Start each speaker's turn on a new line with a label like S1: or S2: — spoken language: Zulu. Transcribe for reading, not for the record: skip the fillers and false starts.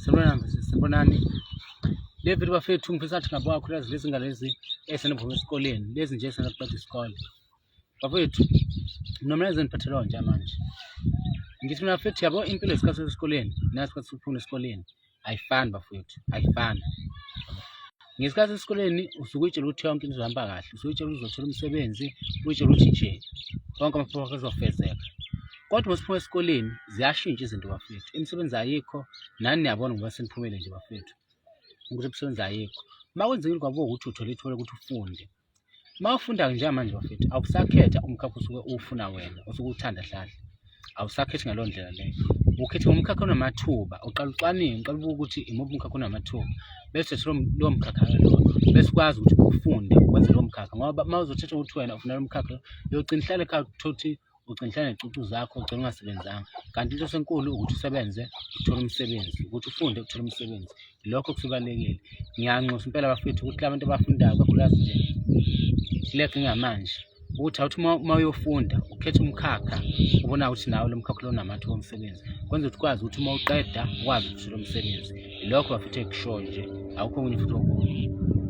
S1: Sibonani. Le vitu bafethu ngifisa ukuthi ngabo akhulazi lezi ngalezi esenephume esikoleni lezi nje eseneqeda isikole. Bafethu noma lezi niphathelwa nje manje. Ngithi mina bafethu yabo impilo esikhathi esikoleni nasikhathi sokuphuma esikoleni ayifani bafethu, ayifani. Ngesikhathi esikoleni usuke utshela ukuthi yonke into izohamba kahle, usuke utshela ukuthi uzothola umsebenzi, utshela ukuthi nje konke amaphupho akho azofezeka. Kodwa masiphuma esikoleni ziyashintsha izinto bafethu. Imisebenzi ayikho, nani niyabona ngoba seniphumele nje bafethu. Ukuthi imisebenzi ayikho. Makwenzekile kwabo ukuthi uthole ithuba lokuthi ufunde. Mawufunda nje manje bafethu awusakhetha umkhakha osuke ufuna wena, osuke uthanda hlahla. Awusakhethi ngalo ndlela leyo. Ukhetha umkhakha onamathuba, uqala ucwaninge, uqala ubuka ukuthi imuphi umkhakha onamathuba. Bese lo mkhakha lo bese kwazi ukuthi ufunde wenze lo mkhakha ngoba mawuzothetha ukuthi wena ufuna lo mkhakha uyogcina ihlale ekhaya uthothi ugcina ihlale nezicucu zakho ugcina ungasebenzanga. Kanti into esenkulu ukuthi usebenze uthole umsebenzi, ukuthi ufunde uthole umsebenzi. Lokho kusubalekile. Ngiyanxusa impela bafethu ukuthi labantu abafundayo kakhulukazi nje kuleke ngamanje ukuthi awuthi mawuyofunda ukhethe umkhakha ubona ukuthi nawe lo mkhakha lo namathuba omsebenzi kwenza ukuthi ukwazi ukuthi uma uqeda ukwazi ukuthola umsebenzi. Lokho bafethu ekusho nje awukho okunye futhi okunye.